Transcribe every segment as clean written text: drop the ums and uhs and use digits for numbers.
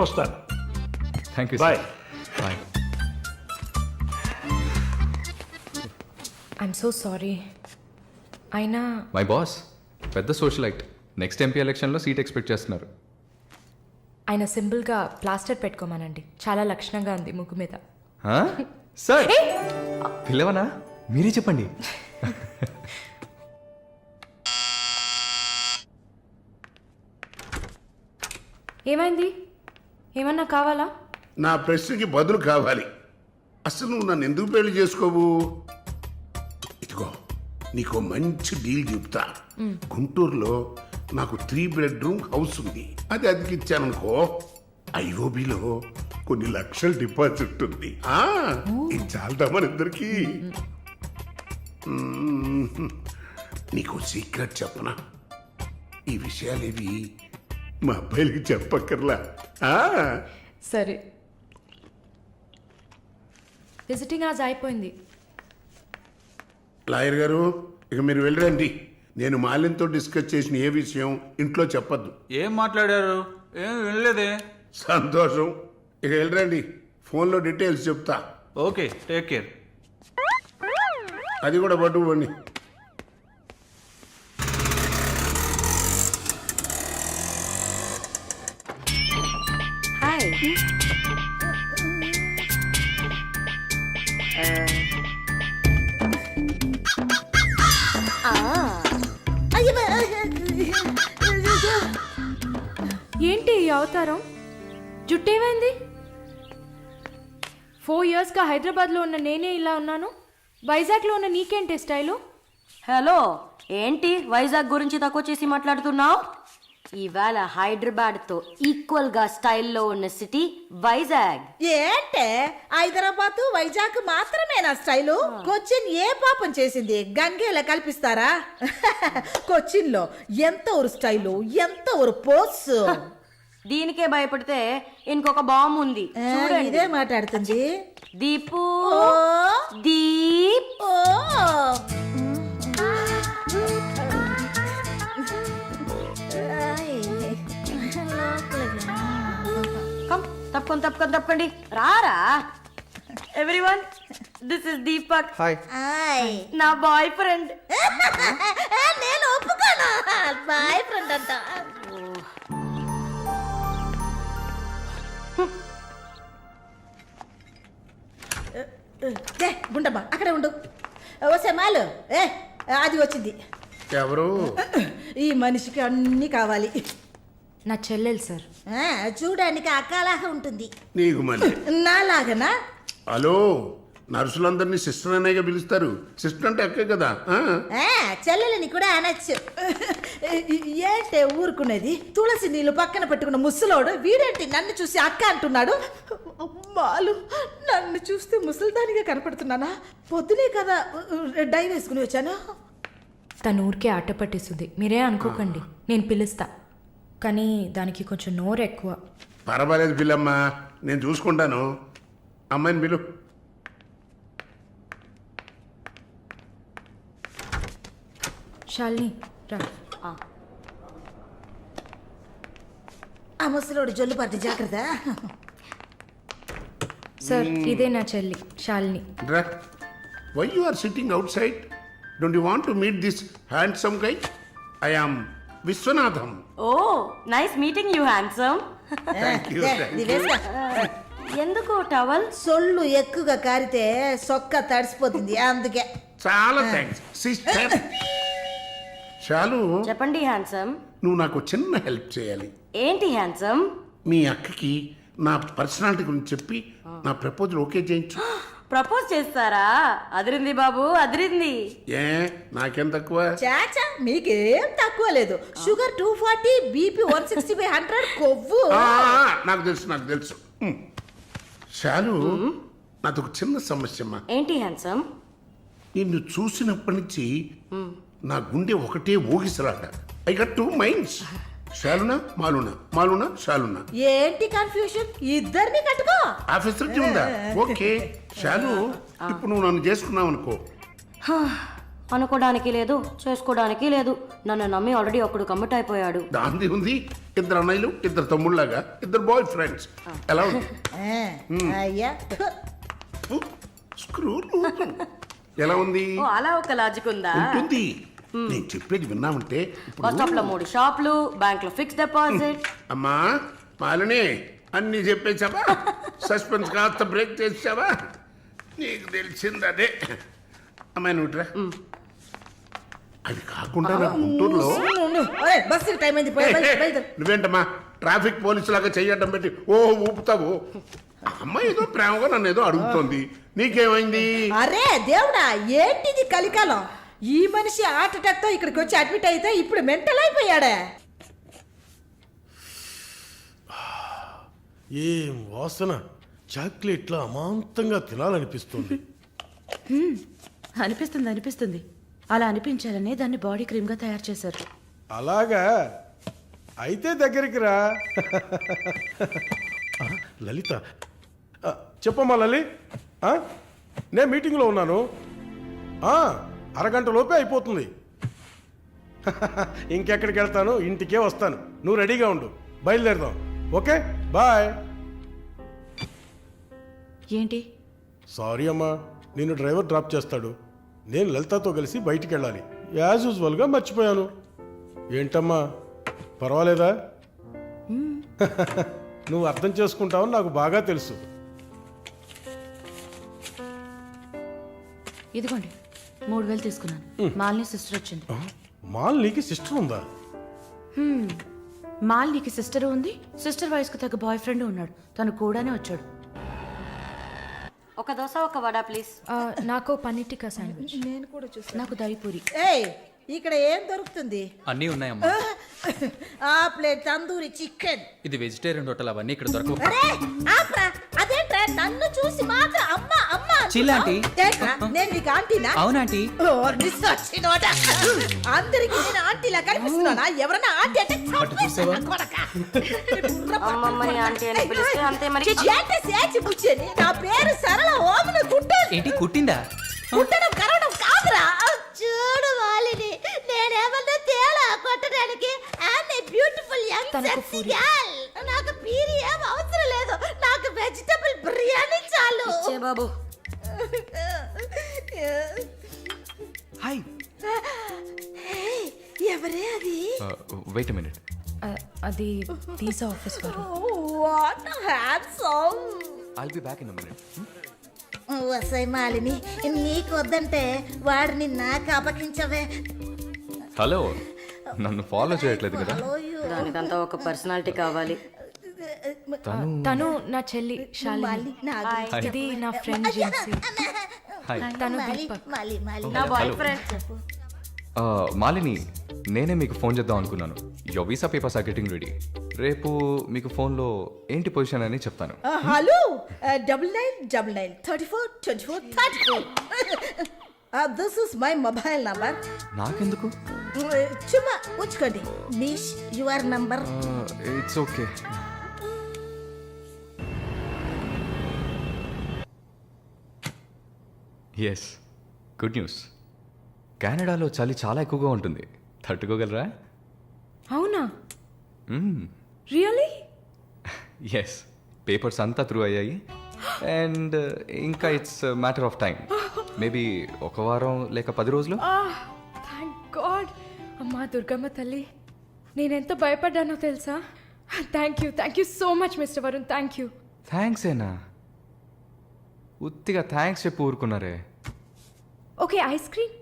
వస్తాను. Thank you bye. Bye. I'm so sorry. అయినా my boss పెద్ద సోషలైట్. నెక్స్ట్ ఎంపీ ఎలక్షన్లో సీట్ ఎక్స్పెక్ట్ చేస్తున్నారు. ఆయన సింపుల్గా ప్లాస్టర్ పెట్టుకోమానండి. చాలా లక్షణంగా ఉంది ముగ్గు మీద. సార్ పిల్లవనా? మీరే చెప్పండి. ఏమైంది? ఏమన్నా కావాలా? నా ప్రశ్నకి బదులు కావాలి. అసలు నువ్వు నన్ను ఎందుకు పెళ్లి చేసుకోవు? ఇదిగో నీకు మంచి డీల్ చెప్తా. గుంటూరులో నాకు 3 బెడ్రూమ్ హౌస్ ఉంది. అది అదికిచ్చాననుకో, ఐఓబిలో కొన్ని లక్షల డిపాజిట్ ఉంది. ఇది చాలదా మన ఇద్దరికి? నీకు సీక్రెట్ చెప్పనా? ఈ విషయాలేవి మా అబ్బాయిలకి చెప్పక్కర్లా. సరే. విజిటింగ్ ఆజ్ అయిపోయింది. లాయర్ గారు, ఇక మీరు వెళ్ళరండి. నేను మాలిన్తో డిస్కస్ చేసిన ఏ విషయం ఇంట్లో చెప్పద్దు. ఏం మాట్లాడారు? ఏం వినలేదే. సంతోషం. ఇక వెళ్ళరండి. ఫోన్లో డీటెయిల్స్ చెప్తా. Okay, take care. అది కూడా పట్టుకోండి. హాయ్. ఏంటి ఈ అవతారం? జుట్టేమైంది? 4 yearsగా హైదరాబాద్లో ఉన్న నేనే ఇలా ఉన్నాను. వైజాగ్లో ఉన్న నీకేంటి స్టైలు? హలో, ఏంటి వైజాగ్ గురించి తక్కువ చేసి మాట్లాడుతున్నావు? ఇవాళ హైదరాబాద్తో ఈక్వల్గా స్టైల్లో ఉన్న సిటీ వైజాగ్. ఏంటే హైదరాబాద్ వైజాగ్ మాత్రమేనా స్టైలు? కొచ్చిన్ ఏ పాపం చేసింది? గంగేలా కల్పిస్తారా? కొచ్చిన్ లో ఎంత ఊరు స్టైలు, ఎంత ఊరు పోస్. దీనికే భయపడితే ఇంకొక బాంబు ఉంది చూడండి. ఇదే మాట్లాడుతుంది. దీపు ఓ దీప్. ఓ తప్పకండి రారా. Everyone, this is Deepak. Hi. నా బాయ్ ఫ్రెండ్. నేను ఒప్పుకోను. బాయ్ ఫ్రెండ్ అంట. గుండమ్మా అక్కడే ఉండు. ఓసే మాలు, అది వచ్చింది. ఎవరు? ఈ మనిషికి అన్నీ కావాలి. నా చెల్లెలు సార్. చూడడానికి అక్కలాగా ఉంటుంది. నీకు మళ్ళీ నాలాగనా? హలో, నర్సులందరినీ సిస్టర్ అనేగా పిలుస్తారు. సిస్టర్ అంటే అక్కే కదా. చెల్లెలని కూడా అనొచ్చు. ఏంటే ఊరుకునేది? తులసి నీళ్ళు పక్కన పెట్టుకున్న ముసలోడు వీడేంటి నన్ను చూసి అక్క అంటున్నాడు? అమ్మాలు, నన్ను చూస్తే ముసలిదానిగా కనపడుతున్నానా? పొద్దునే కదా డై వేసుకుని వచ్చాను. తను ఊరికే ఆట పట్టిస్తుంది, మీరే అనుకోకండి. నేను పిలుస్తా, కానీ దానికి కొంచెం నోరు ఎక్కువ. పర్వాలేదు పిల్లమ్మ, నేను చూసుకుంటాను. అమ్మాయిని పిలు. శాలిని రా. ఆ ముసలోడు జొల్లు పట్టి జాగ్రత్త. సార్, ఇదే నా చెల్లి శాలిని. Why you are sitting outside? Don't you want to meet this handsome guy? I am విశ్వనాథం. Oh, nice meeting you handsome. ఎందుకు టవల్? సొల్లు ఎక్కువగా కారితే సొక్క తడిసిపోతుంది, అందుకే. చాలా థ్యాంక్స్ సిస్టర్. చాలు. చెప్పండి హ్యాండ్సమ్. నువ్వు నాకు చిన్న హెల్ప్ చేయాలి. ఏంటి హ్యాండ్సమ్? మీ అక్కకి నా పర్సనాలిటీ గురించి చెప్పి నా ప్రపోజల్ ఓకే చేయించు. ప్రపోజ్ చేస్తారా? అదిరింది బాబు, అదిరింది. ఏ నాకేం తక్కువ? చాచా, మీకేం తక్కువ లేదు. షుగర్ 240, బీపీ 160/100, కొవ్వు. నాకు తెలుసు. చాలు, నాది ఒక చిన్న సమస్య అమ్మా. ఏంటి హ్యాండ్సమ్? నిన్ను చూసినప్పటి నుంచి నా గుండె ఒకటే ఊగిసలాట. I got 2 minds. శాలునా మాలునా, మాలునా శాలునా. ఏంటి కన్ఫ్యూషన్? ఇద్దరిని కట్టుకో. ఆ ఫెసిలిటీ ఉందా? ఓకే శాలు, ఇప్పుడు నువ్వు నన్ను చేసుకున్నావు అనుకో. అనుకోవడానికి లేదు, చేసుకోవడానికి లేదు. నన్ను నమ్మి ఆల్రెడీ ఒకడు కమిట్ అయిపోయాడు. దాంది ఉంది. ఇద్దరు అన్నయ్యలు ఇద్దరు తమ్ముళ్ళలాగా ఇద్దరు బాయ్ ఫ్రెండ్స్ ఎలా ఉంది అయ్యా స్క్రూ ఎలా ఉంది ఓ అలా ఒక లాజిక్ ఉందా ఉంటుంది నేను చెప్పేది విన్నామంటే బస్ స్టాప్ లో 3 షాపులు బ్యాంక్ లో ఫిక్స్ డిపాజిట్ అమ్మా మాలిని అన్ని చెప్పేసావా సస్పెన్స్ కాస్త బ్రేక్ చేసావా నీకు తెలిసింది అదే అమ్మాయి నువ్వుట్రా అది కాకుండా నా గుంటూరులో బస్సు టైం అయింది బయలుదేరు. నువ్వేంటమ్మా ట్రాఫిక్ పోలీసు లాగా చెయ్యటం పెట్టి ఓ ఊపుతావు ఆ అమ్మాయి ఏదో ప్రేమగా నన్ను ఏదో అడుగుతోంది నీకేమైంది అరే దేవుడా ఏంటిది కలికాలం ఈ మనిషి హార్ట్ అటాక్ తో ఇక్కడికి వచ్చి అడ్మిట్ అయితే ఇప్పుడు మెంటల్ అయిపోయాడే ఏం వాసన చాక్లెట్లా అమాంతంగా తినాలనిపిస్తుంది. అనిపిస్తుంది అలా అనిపించాలనే దాన్ని బాడీ క్రీమ్ గా తయారు చేశారు. అలాగా అయితే దగ్గరికి రా. ఆ, లలిత ఆ, చెప్పమ్మా లలి. ఆ, నేను మీటింగ్లో ఉన్నాను. అరగంట లోపే అయిపోతుంది. ఇంకెక్కడికి వెళ్తాను, ఇంటికే వస్తాను. నువ్వు రెడీగా ఉండు, బయలుదేరదాం. Okay bye. ఏంటి సారీ అమ్మా, నిన్ను డ్రైవర్ డ్రాప్ చేస్తాడు. నేను లలితతో కలిసి బయటికి వెళ్ళాలి. యాజ్ యూజువల్గా మర్చిపోయాను. ఏంటమ్మా పర్వాలేదా? నువ్వు అర్థం చేసుకుంటావని నాకు బాగా తెలుసు. ఇదిగోండి 3000 తీసుకున్నాను. మాలిని సిస్టర్ వచ్చింది. మాలినికి సిస్టర్ ఉందా? మాలినికి సిస్టర్ ఉంది. సిస్టర్ వయసుకు తగ్గ బాయ్ ఫ్రెండ్ ఉన్నాడు. తను కూడానే వచ్చాడు. ఒక దోశ ఒక వడ ప్లీజ్ నాకు పన్నీర్ శాండ్విచ్. నేను కూడా చూసాను. నాకు దయపూరి. ఏయ్ ఇక్కడ ఏం దొరుకుతుంది అన్నీ ఉన్నాయమ్మా. ఆ ప్లేట్ తందూరి చికెన్. ఇది వెజిటేరియన్ హోటల్, అవన్నీ ఇక్కడ దొరకవు. అరే ఆప్రా అదేంట్రా నన్ను చూసి మాత్రం అమ్మ అమ్మ చిల్లాంటి. ఏంట్రా నేను నీకు ఆంటీనా? అవునాంటీ. అందరికి నేను ఆంటీలా కనిపిస్తున్నానా? ఎవరన్నా ఆంటీ అంటే చూసావా? అమ్మమ్మని ఆంటీ అని పిలిస్తే అంతే మరి ఏంటి సేచి పుచ్చేని? నా పేరు సరళ ఓమన గుంటూరు. ఏంటి కుట్టిందా? కుట్టడం కరవడం కాదురా. చూడు వాలిని నేనేమన్నా తేలా కొట్టడానికి. ఆమె బ్యూటిఫుల్ యంగ్ సెక్సీ గర్ల్. నాకు పీరి ఏం అవసరం లేదు. నాకు వెజిటబుల్ బిర్యానీ చాలు. ఇచ్చే బాబు హాయ్. ఎవరే అది? Wait minute. అది వీసా ఆఫీస్ వారు. What handsome. I'll be back in a minute. వసై మాలిని నీకు వద్దంటే వాడిని నాకు అపకించవే. హలో, నన్ను ఫాలో చేయట్లేదు కదా? దానికంతా ఒక పర్సనాలిటీ కావాలి. తను నా చెల్లి శాలిని. ఇది నా ఫ్రెండ్ జిన్సీ. హాయ్. తను దీపక్. నా బాయ్ ఫ్రెండ్ మాలిని, నేనే మీకు ఫోన్ చేద్దాం అనుకున్నాను. Your visa papers are getting ready. రేపు మీకు ఫోన్లో ఏంటి పొజిషన్ అని చెప్తాను. Hello 9999342434. This is my mobile number. నాకెందుకు? చుమ్మా ఉంచుకోండి. నిష్ your number. It's okay. Yes, good news. కెనడాలో చలి చాలా ఎక్కువగా ఉంటుంది. తట్టుకోగలరా? అవునా? రియలీ? ఎస్, పేపర్స్ అంతా త్రూ అయ్యాయి. అండ్ ఇంకా it's matter of time. Maybe ఒక వారం లేక 10 రోజులు. Thank God. అమ్మా దుర్గమ్మ తల్లి, నేనెంత భయపడ్డానో తెలుసా? Thank you so much mister Varun. Thank you. Thanks ఏనా? ఉత్తిగా థ్యాంక్స్ చెప్పి ఊరుకున్నారే. Okay, ice cream.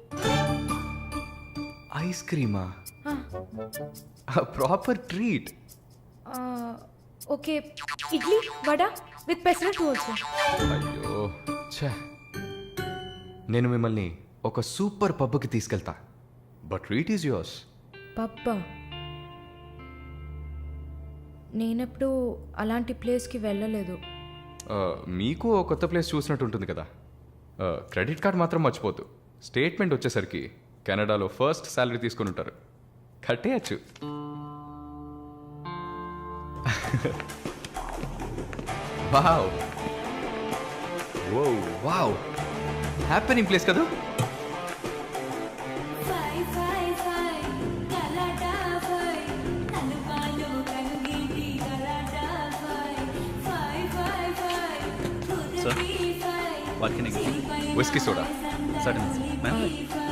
ఐస్ క్రీమా? Proper treat. Okay, idli vada with pesarattu also. అయ్యో ఛే, నేను మిమ్మల్ని ఒక సూపర్ పబ్కి తీసుకెళ్తా. But treat is yours. పబ్బా? నేనెప్పుడు అలాంటి ప్లేస్కి వెళ్ళలేదు. మీకు ఓ కొత్త ప్లేస్ చూసినట్టు ఉంటుంది కదా. క్రెడిట్ కార్డ్ మాత్రం మర్చిపోద్దు. స్టేట్మెంట్ వచ్చేసరికి కెనడాలో ఫస్ట్ శాలరీ తీసుకుని ఉంటారు. కట్టేయచ్చు. వావ్, వావ్, హ్యాపెనింగ్ ప్లేస్ కదా. Balcony whisky soda sudden ma'am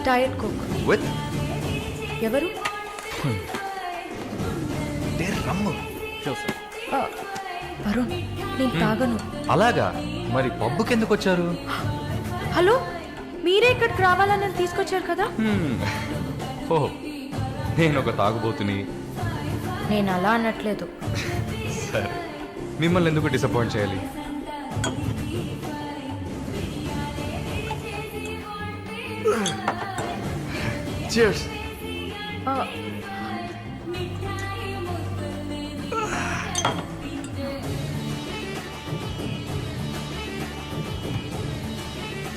diet coke. With ఎవరు? రమ్ము షూర్ సార్. ఆ, వరుణ్, నేను తాగను. అలాగా? మరి పబ్బుకి ఎందుకు వచ్చారు? హలో, మీరే ఇక్కడికి రావాలని నన్ను తీసుకొచ్చారు కదా. ఓ, నేను ఒక తాగుబోతుని. నేను అలా అనట్లేదు. సరే, మిమ్మల్ని ఎందుకు డిసప్పాయింట్ చేయాలి? Cheers. ఆ,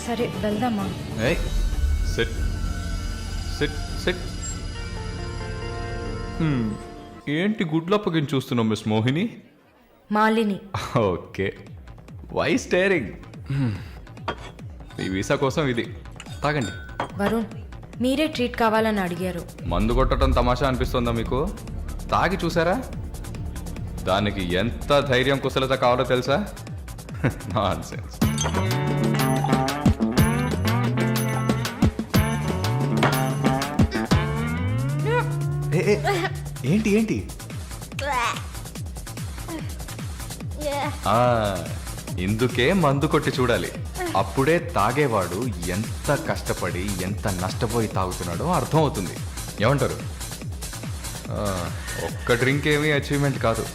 సరే వెళ్దామా? Hey, sit. Sit, sit. ఏంటి గుడ్లప్పగిని చూస్తున్నావు miss Mohini? Malini. Okay, why staring? మీ వీసా కోసం ఇది తాగండి. వరుణ్, మీరే ట్రీట్ కావాలని అడిగారు. మందు కొట్టడం తమాషా అనిపిస్తుందా మీకు? తాగి చూసారా? దానికి ఎంత ధైర్యం కుశలత కావాలో తెలుసా? నాన్సెన్స్. ఏంటి ఏంటి? ఇందుకే మందు కొట్టి చూడాలి. అప్పుడే తాగేవాడు ఎంత కష్టపడి ఎంత నష్టపోయి తాగుతున్నాడో అర్థం అవుతుంది. ఏమంటారు? ఒక్క డ్రింక్ ఏమీ అచీవ్మెంట్ కాదు.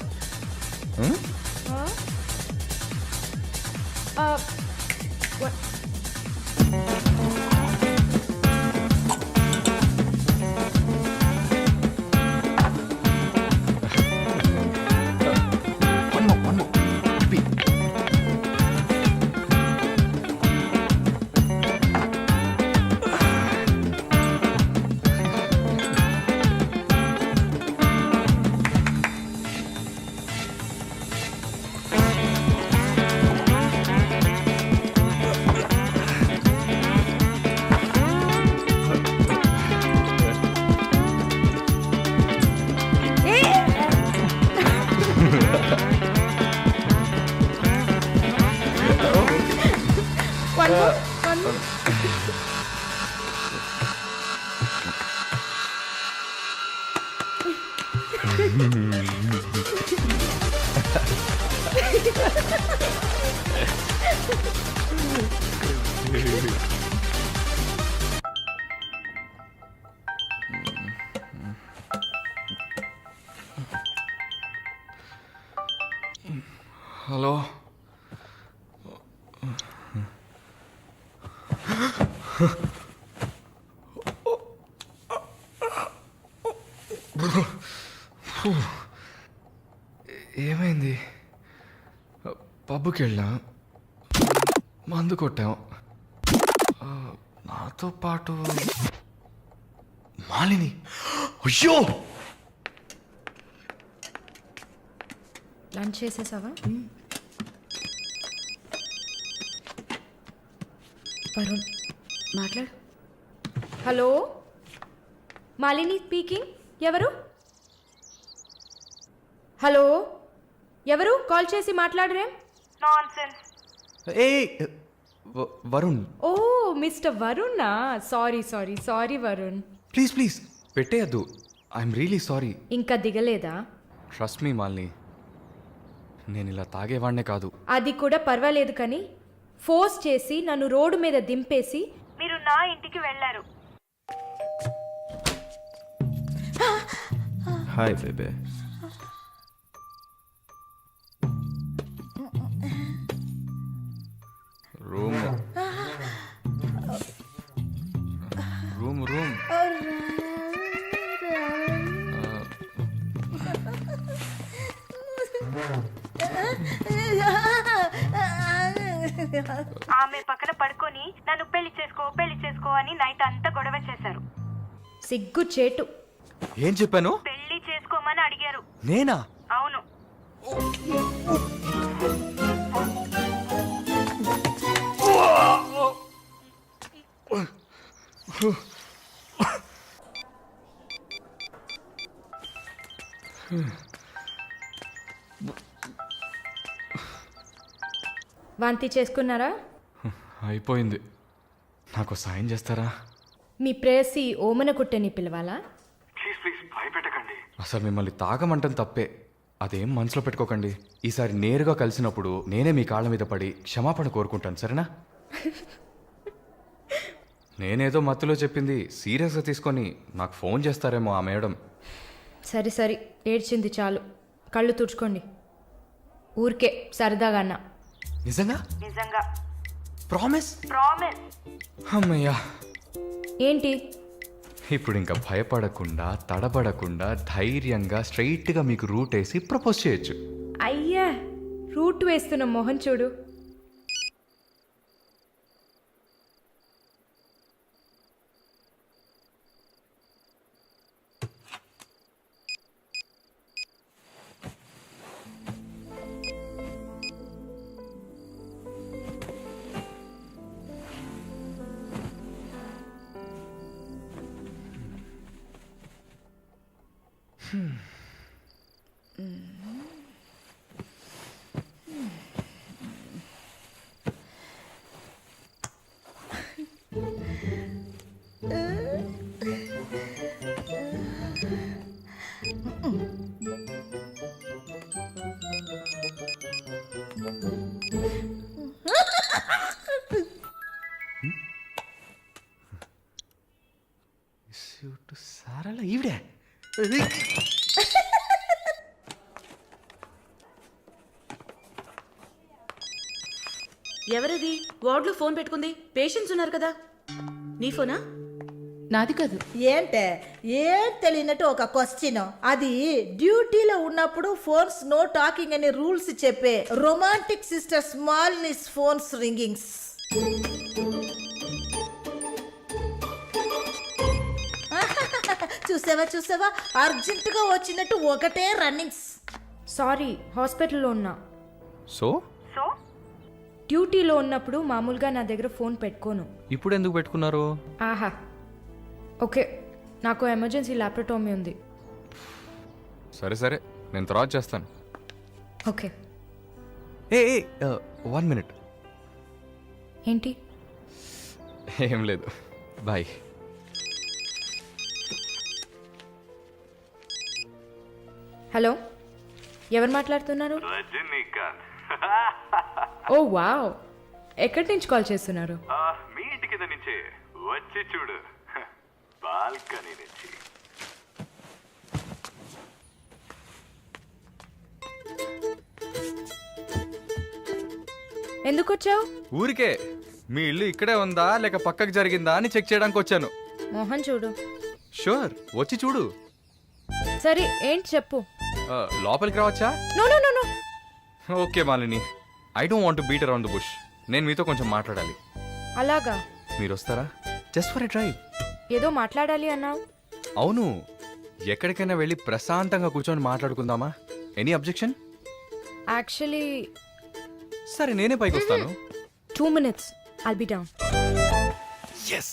హలో, ఏమైంది? పబ్బుకి వెళ్ళాం, మందు కొట్టాం. నాతో పాటు మాలిని. అయ్యో, లంచ్ చేసేసావా? వరుణ్, మాట్లాడు. Hello, Malini speaking. ఎవరు? హలో, ఎవరు? కాల్ చేసి మాట్లాడరేం? ఏ వరుణ్. ఓ, మిస్టర్ వరుణా? Sorry sorry sorry Varun. Please please పెట్టేయద్దు. I'm really sorry. ఇంకా దిగలేదా? ట్రస్ట్ మీ మాలిని, నేను ఇలా తాగేవాడినే కాదు. అది కూడా పర్వాలేదు, కానీ ఫోర్స్ చేసి నన్ను రోడ్డు మీద దింపేసి మీరు నా ఇంటికి వెళ్ళారు. Hi babe. Room room room. ఆమె పక్కన పడుకొని నన్ను పెళ్లి చేసుకో అని నైట్ అంతా గొడవ చేశారు. సిగ్గు చేటు. ఏం చెప్పాను? పెళ్లి చేసుకోమని అడిగారు. నేనా? అవును. వాంతి చేసుకున్నారా? అయిపోయింది. నాకు సాయం చేస్తారా? మీ ప్రేయసి ఓమన కుట్టని పిలవాలా? అసలు మిమ్మల్ని తాగమంటం తప్పే. అదేం మనసులో పెట్టుకోకండి. ఈసారి నేరుగా కలిసినప్పుడు నేనే మీ కాళ్ళ మీద పడి క్షమాపణ కోరుకుంటాను, సరేనా? నేనేదో మత్తులో చెప్పింది సీరియస్గా తీసుకొని నాకు ఫోన్ చేస్తారేమో ఆ మేడం. సరే సరే, ఏడ్చింది చాలు. కళ్ళు తుడుచుకోండి. ఊరికే సరదాగా అన్నా. నిజంగా? నిజంగా. ప్రామిస్? ప్రామిస్. అమ్మయ్యా. ఏంటి? ఇప్పుడు ఇంకా భయపడకుండా తడబడకుండా ధైర్యంగా స్ట్రైట్గా మీకు రూట్ వేసి ప్రపోజ్ చేయొచ్చు. అయ్యా, రూట్ వేస్తున్న మొహం చూడు. సారాల ఈవిడే. ఎవరిది వార్డులో ఫోన్ పెట్టుకుంది? పేషెంట్స్ ఉన్నారు కదా. నీ ఫోనా? నాది కాదు. ఏంటే ఏం తెలియనట్టు ఒక క్వశ్చన్. అది డ్యూటీలో ఉన్నప్పుడు ఫోన్స్ నో టాకింగ్ అనే రూల్స్ చెప్పే romantic sister smallness phones ringings. చూసావా అర్జెంటుగా వచ్చినట్టు ఒకటే రన్నింగ్స్. సారీ, హాస్పిటల్లో ఉన్నా. సో డ్యూటీలో ఉన్నప్పుడు మామూలుగా నా దగ్గర ఫోన్ పెట్టుకోను. ఇప్పుడు ఎందుకు పెట్టుకున్నారు? ఆహా, ఓకే, నాకు ఎమర్జెన్సీ ల్యాప్రటోమీ ఉంది. సరే సరే, నేను తర్వాత చేస్తాను. ఓకే. ఏ 1 minute. ఏంటి? ఏం లేదు, బాయ్. హలో, ఎవరు మాట్లాడుతున్నారు? ఓ వావ్, ఎక్కడి నుంచి కాల్ చేస్తున్నారు? మీ ఇంటి కింద నుంచి వచ్చి చూడు, బాల్కనీ నుంచి. ఎందుకు వచ్చావు? ఊరికే మీ ఇల్లు ఇక్కడే ఉందా లేక పక్కకు జరిగిందా అని చెక్ చేయడానికి వచ్చాను. మోహన్ చూడు. షూర్, వచ్చి చూడు. సరే, ఏంటి చెప్పు. లోపలికి రావచ్చా? No no no no. Okay Malini, I don't want to beat around the bush. నేను మీతో కొంచెం మాట్లాడాలి. అలాగా? మీరు వస్తారా? Just for a drive. ఏదో మాట్లాడాలి అన్నావు. అవును, ఎక్కడికైనా వెళ్ళి ప్రశాంతంగా కూర్చొని మాట్లాడుకుందామా? Any objection? యాక్చువల్లీ సరే, నేనే పైకి వస్తాను. 2 minutes, I'll be down. Yes.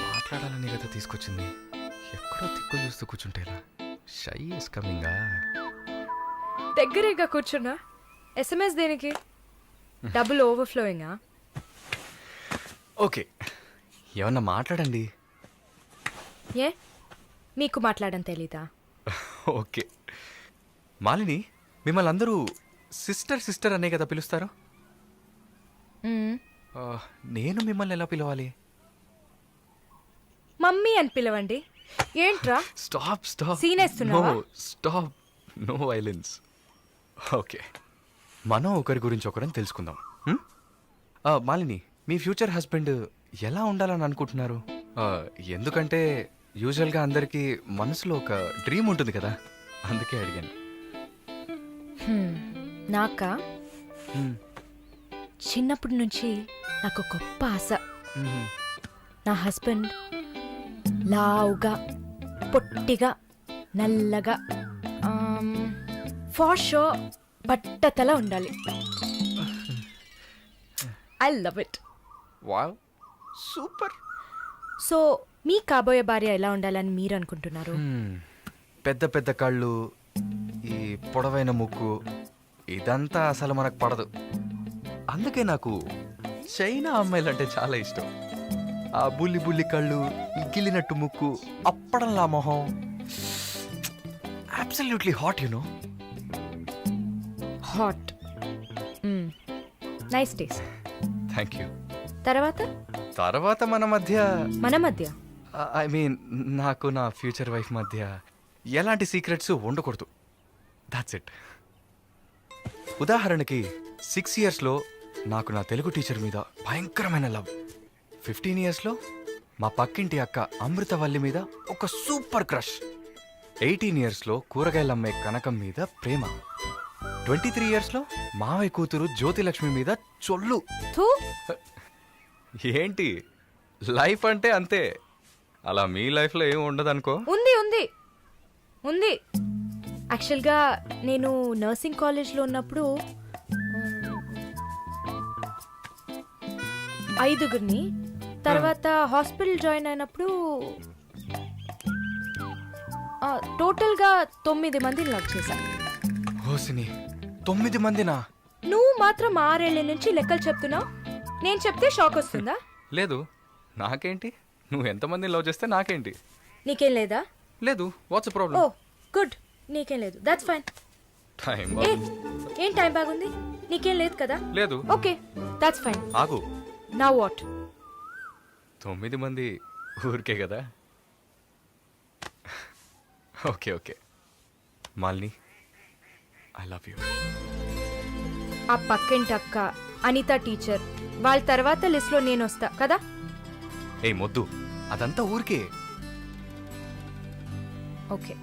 మాట్లాడాలని కదా తీసుకొచ్చింది. ఎక్కడో తిక్కులు చూస్తూ కూర్చుంటేలా. Shy is కమింగా. దగ్గరేగా కూర్చున్నా. ఎస్ఎంఎస్ దేనికి? డబుల్ ఓవర్ఫ్లోయింగా? ఓకే, ఏమన్నా మాట్లాడండి. ఏ, మీకు మాట్లాడడం తెలీదా? ఓకే మాలిని, మిమ్మల్ని అందరూ సిస్టర్ సిస్టర్ అనే కదా పిలుస్తారు. నేను మిమ్మల్ని ఎలా పిలవాలి? మమ్మీ అని పిలవండి. ఏంట్రా? Stop stop. Scene వేస్తున్నావా? Stop, no violence. ఓకే, మనం ఒకరి గురించి ఒకరం తెలుసుకుందాం. మాలిని, మీ ఫ్యూచర్ హస్బెండ్ ఎలా ఉండాలని అనుకుంటున్నారు? ఎందుకంటే యూజువల్గా అందరికీ మనసులో ఒక డ్రీమ్ ఉంటుంది కదా, అందుకే అడిగాను. నాకా? చిన్నప్పటి నుంచి నాకు గొప్ప ఆశ. నా హస్బెండ్ లావుగా, పొట్టిగా, నల్లగా, ఫార్ షూర్ బట్టతల ఉండాలి. I love it. Wow, super. So మీ కాబోయే భార్య ఎలా ఉండాలని మీరు అనుకుంటున్నారు? పెద్ద పెద్ద కళ్ళు, ఈ పొడవైన ముక్కు, ఇదంతా అసలు మనకు పడదు. అందుకే నాకు చైనా అమ్మాయిలంటే చాలా ఇష్టం. ఆ బుల్లి బుల్లి కళ్ళు, గిల్లినట్టు ముక్కు, అప్పడంలా మొహం, absolutely hot you know. Hot. Nice taste. Thank you. తర్వాత మన మధ్య మన ఐ మీన్ నాకు నా ఫ్యూచర్ వైఫ్ మధ్య ఎలాంటి సీక్రెట్స్ ఉండకూడదు. That's it. ఉదాహరణకి 6 yearsలో నాకు నా తెలుగు టీచర్ మీద భయంకరమైన లవ్. 15 yearsలో మా పక్కింటి అక్క అమృతవల్లి మీద ఒక సూపర్ క్రష్. 18 yearsలో కూరగాయలు అమ్మే కనకం మీద ప్రేమ. 23 yearsలో మావయ్య కూతురు జ్యోతిలక్ష్మి మీద చొల్లు. థూ. ఏంటి, లైఫ్ అంటే అంతే. అలా మీ లైఫ్లో ఏం ఉండదనుకో. ఉంది ఉంది ఉంది. యాక్చువల్గా నేను నర్సింగ్ కాలేజ్లో ఉన్నప్పుడు 5 తర్వాత హాస్పిటల్ జాయిన్ అయినప్పుడు టోటల్గా 9 మందిని లవ్ చేశా. హోసిని, 9 మందినా? నువ్వు మాత్రం 6 ఏళ్ల నుంచి లెక్కలు చెప్తున్నావు. నేను చెప్తే షాక్ వస్తుందా? లేదు, నాకేంటి, నువ్వు ఎంతమందిని లవ్ చేస్తే నాకేంటి. నీకేం లేదా? లేదు. వాట్స్ ఓ ప్రాబ్లం? గుడ్, నీకేం లేదు. That's fine. టైం ఏం టైం బాగుంది? నీకేం లేదు కదా? లేదు. Okay, that's fine. ఆగు. Now what? 9 మంది ఊరికే కదా. Okay okay Malini, I love you. ఆ పక్కింటి అక్క, అనిత టీచర్, వాళ్ళ తర్వాత లిస్ట్లో నేను వస్తా కదా. ఏ మొద్దు, అదంతా ఊరికే. ఓకే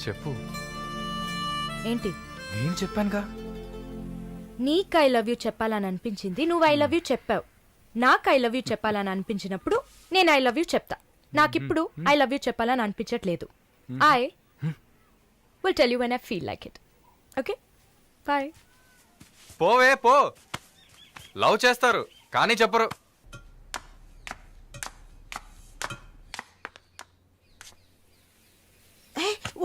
చెప్పు. ఏంటి? నేను చెప్పానుగా. నీకు ఐ లవ్ యూ చెప్పాలని అనిపించింది, నువ్వు ఐ లవ్ యూ చెప్పావు. నాకు ఐ లవ్ యూ చెప్పాలని అనిపించినప్పుడు నేను ఐ లవ్ యూ చెప్తా. నాకిప్పుడు ఐ లవ్ యూ చెప్పాలని అనిపించట్లేదు. I will tell you when I feel like it. Okay bye. పోవే పో. లవ్ చేస్తారు కానీ చెప్పరు.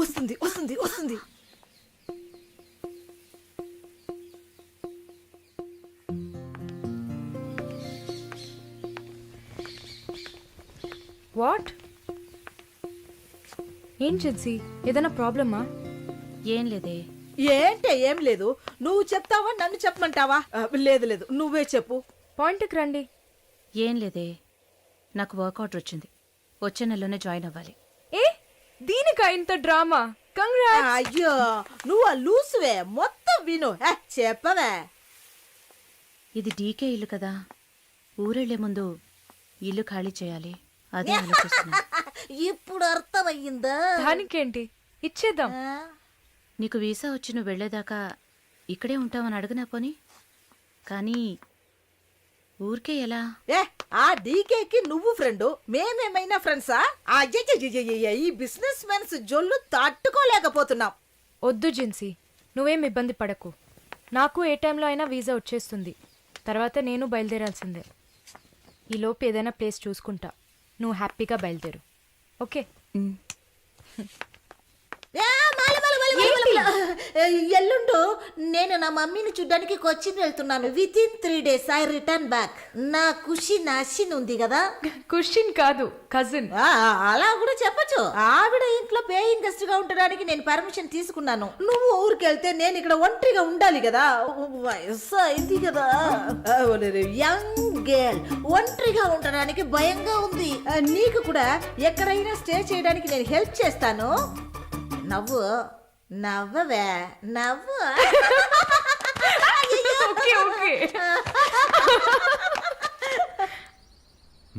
వస్తుంది వస్తుంది వస్తుంది. వాట్? ఏం జిన్సీ, ఏదైనా ప్రాబ్లమా? ఏం లేదే. ఏంటే ఏం లేదు. నువ్వు చెప్తావా నన్ను చెప్పమంటావా? లేదు లేదు, నువ్వే చెప్పు. పాయింట్కి రండి. ఏం లేదే, నాకు వర్క్ ఆర్డర్ వచ్చింది. వచ్చే నెలలోనే జాయిన్ అవ్వాలి. ఏ దీనికా ఇంత డ్రామా? కంగ్రాట్స్. అయ్యో, నువ్వు ఆ లూసువే, మొత్తం విను. చెప్పవే. ఇది డీకే ఇల్లు కదా, ఊరెళ్లే ముందు ఇల్లు ఖాళీ చేయాలి. అదే ఆలోచిస్తున్నా. ఇప్పుడు అర్థమయ్యిందా? దానికేంటి, ఇచ్చేద్దాం. నీకు వీసా వచ్చి నువ్వు వెళ్లేదాకా ఇక్కడే ఉంటావని అడగనా పోని. కానీ ఊరికే ఎలా? ఆ డీకేకి నువ్వు ఫ్రెండు, మేమేమైనా ఫ్రెండ్సా? ఈ బిజినెస్ మెన్స్ జొల్లు తట్టుకోలేకపోతున్నాం. వద్దు జిన్సీ, నువ్వేం ఇబ్బంది పడకు. నాకు ఏ టైంలో అయినా వీసా వచ్చేస్తుంది. తర్వాత నేను బయలుదేరాల్సిందే. ఈలోపు ఏదైనా ప్లేస్ చూసుకుంటా. నువ్వు హ్యాపీగా బయలుదేరు. ఓకే? ఎల్లుండు నేను నా మమ్మీని చూడ్డానికి కొచ్చిన్ వెళ్తున్నాను. With in 3 days I return back. నా ఖుషి నాశిన్ ఉంది కదా. క్వశ్చన్ కాదు, కజిన్. అలా కూడా చెప్పచ్చు. ఆవిడ ఇంట్లో పేయింగ్ గెస్ట్ గా ఉండడానికి నేను పర్మిషన్ తీసుకున్నాను. నువ్వు ఊరికెళ్తే నేను ఇక్కడ ఒంటరిగా ఉండాలి కదా. వయసు అయింది కదా. యంగ్ గర్ల్, ఒంటరిగా ఉండడానికి భయంగా ఉంది. నీకు కూడా ఎక్కడైనా స్టే చేయడానికి నేను హెల్ప్ చేస్తాను. నవ్వు నవ్వవే, నవ్వు. Okay okay.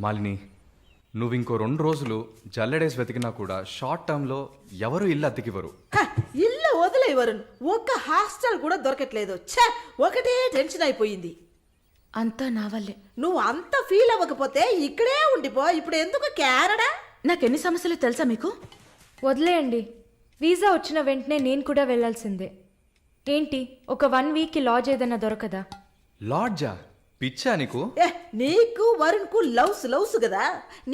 మాలిని, నువ్వు ఇంకో 2 రోజులు జల్లెడేసి వెతికినా కూడా షార్ట్ టర్మ్లో ఎవరు ఇల్లు అద్దెకివ్వరు. ఇల్లు వదిలే వరుణ్, ఒక్క హాస్టల్ కూడా దొరకట్లేదు. ఒకటే టెన్షన్ అయిపోయింది. అంతా నా వల్లే. నువ్వు అంత ఫీల్ అవ్వకపోతే ఇక్కడే ఉండిపో. ఇప్పుడు ఎందుకు కెనడా? నాకెన్ని సమస్యలు తెలుసా మీకు? వదిలేయండి. వీసా వచ్చిన వెంటనే నేను కూడా వెళ్ళాల్సిందే. ఏంటి ఒక 1 వీక్కి లాడ్జ్ ఏదైనా దొరకదా? లాడ్జా? పిచ్చా నీకు? నీకు వరుణ్కు లవ్స్ కదా.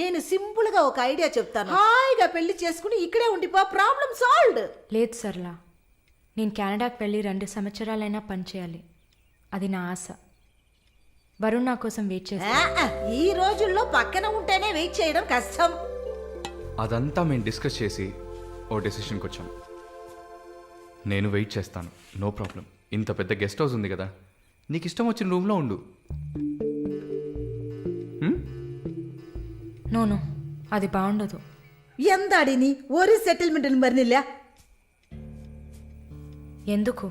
నేను సింపుల్ గా ఒక ఐడియా చెప్తాను. హాయిగా పెళ్లి చేసుకుని ఇక్కడే ఉండిపో, ప్రాబ్లం సాల్వ్డ్. లేదు సర్లా, నేను కెనడాకి వెళ్ళి 2 సంవత్సరాలైనా పనిచేయాలి. అది నా ఆశ. వరుణ్ నా కోసం వెయిట్ చేస్తా. ఈ రోజుల్లో పక్కన ఉంటేనే వెయిట్ చేయడం కష్టం. అదంతా మేము డిస్కస్ చేసి ఓ డెసిషన్కి వచ్చాం. నేను వెయిట్ చేస్తాను, నో ప్రాబ్లం. ఇంత పెద్ద గెస్ట్ హౌస్ ఉంది కదా, నీకు ఇష్టం వచ్చిన రూమ్లో ఉండు. నో అది బాగుండదు. ఎందాడిని ఒరి సెటిల్మెంట్ మరినిల్లా. ఎందుకు?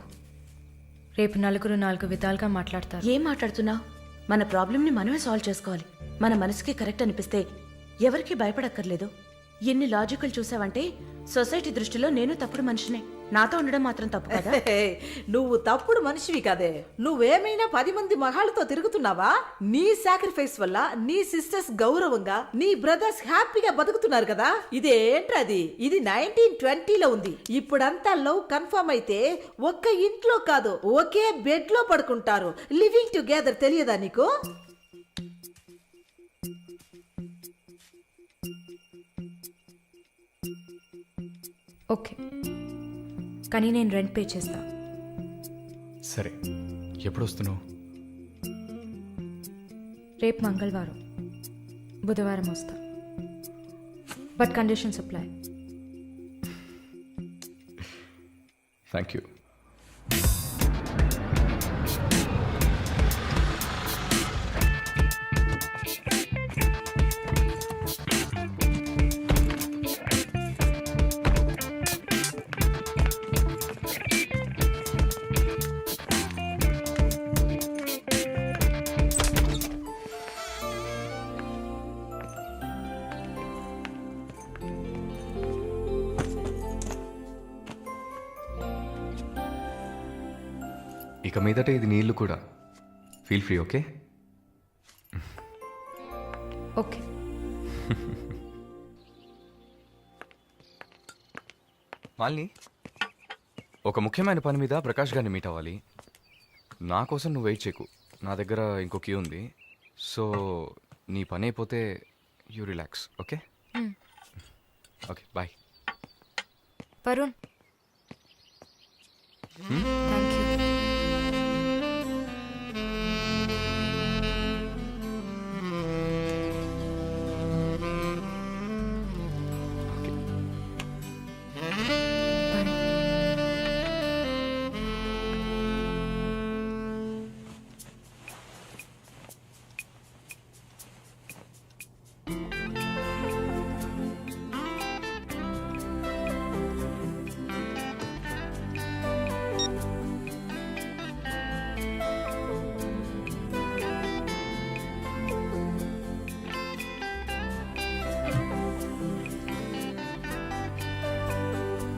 రేపు నలుగురు 4 విధాలుగా మాట్లాడతారు. ఏం మాట్లాడుతున్నావు? మన ప్రాబ్లంని మనమే సాల్వ్ చేసుకోవాలి. మన మనసుకి కరెక్ట్ అనిపిస్తే ఎవరికి భయపడక్కర్లేదు. ఎన్ని లాజికల్ చూసావంటే సొసైటీ దృష్టిలో నేను తప్పుడు మనిషినే. నాతో ఉండడం మాత్రం తప్పు కదా? నువ్వు తప్పుడు మనిషివి కదే. నువ్వేమైనా 10 మంది మగాళ్ళతో తిరుగుతున్నావా? నీ సాక్రిఫైస్ వల్ల నీ సిస్టర్స్ గౌరవంగా, నీ బ్రదర్స్ హ్యాపీగా బతుకుతున్నారు కదా. ఇదేంట్రది? ఇది 1920లో ఉంది. ఇప్పుడంతా లవ్ కన్ఫర్మ్ అయితే ఒక్క ఇంట్లో కాదు, ఒకే బెడ్ లో పడుకుంటారు. లివింగ్ టుగెదర్ తెలియదా నీకు? ఓకే, కానీ నేను రెంట్ పే చేస్తా. సరే, ఎప్పుడు వస్తున్నావు? రేపు మంగళవారం, బుధవారం వస్తా. But conditions apply. Thank you. ఇక మీదట ఇది నీళ్ళు కూడా. Feel free, okay? Okay. Malini, ఒక ముఖ్యమైన పని మీద ప్రకాష్ గారిని మీట్ అవ్వాలి. నా కోసం నువ్వు వెయిట్ చేయకు, నా దగ్గర ఇంకో క్యూ ఉంది. సో నీ పని అయిపోతే you relax, okay? Okay, bye. Varun, thank you.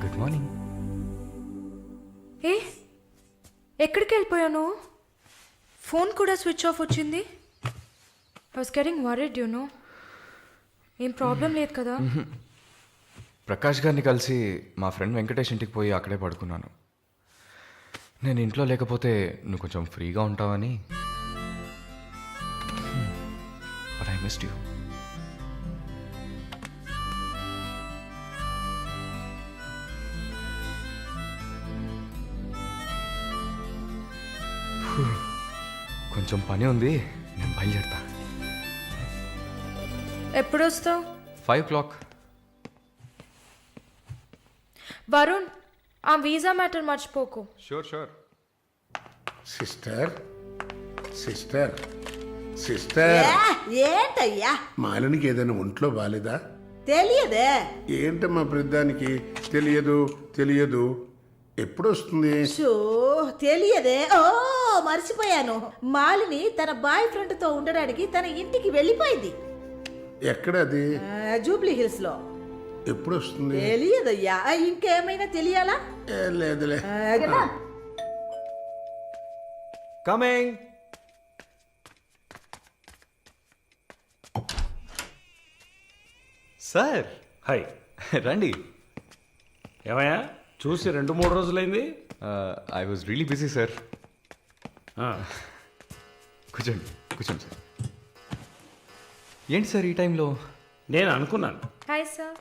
Good morning. ఏ, ఎక్కడికి వెళ్ళిపోయాను? ఫోన్ కూడా స్విచ్ ఆఫ్ వచ్చింది. I was getting worried, you know. ఏం ప్రాబ్లం లేదు కదా? ప్రకాష్ గారిని కలిసి మా ఫ్రెండ్ వెంకటేష్ ఇంటికి పోయి అక్కడే పడుకున్నాను. నేను ఇంట్లో లేకపోతే నువ్వు కొంచెం ఫ్రీగా ఉంటావని. But I missed you. కొంచెం పని ఉంది, నేను బయలుదేరుతా. ఎప్పుడు వస్తావు? 5 o'clock. వరుణ్, ఆ వీసా మ్యాటర్ మర్చిపోకు. Sure sure. Sister sister sister, ఏంటయ్యా? మాలినికి ఏదైనా ఒంట్లో బాలేదా? తెలియదే. ఏంటమ్మా ప్రతిదానికి తెలియదు తెలియదు. ఎప్పుడు వస్తుంది? షో, తెలియదే. ఓ, మర్చిపోయాను. మాలిని తన బాయ్ ఫ్రెండ్ తో ఉండడానికి తన ఇంటికి వెళ్ళిపోయింది. ఎక్కడది? జూబ్లీ హిల్స్ లో. ఎప్పుడు వస్తుంది? తెలియదయ్యా. ఇంకేమైనా తెలియాలా? లేదులే. కమింగ్. Sir, hi. రండి. ఏమయ్యా, చూసి 2-3 రోజులైంది. I was really busy sir కూర్చోండి కూర్చోండి సార్ ఏంటి సార్ ఈ టైంలో? నేను అనుకున్నాను హాయ్ సార్.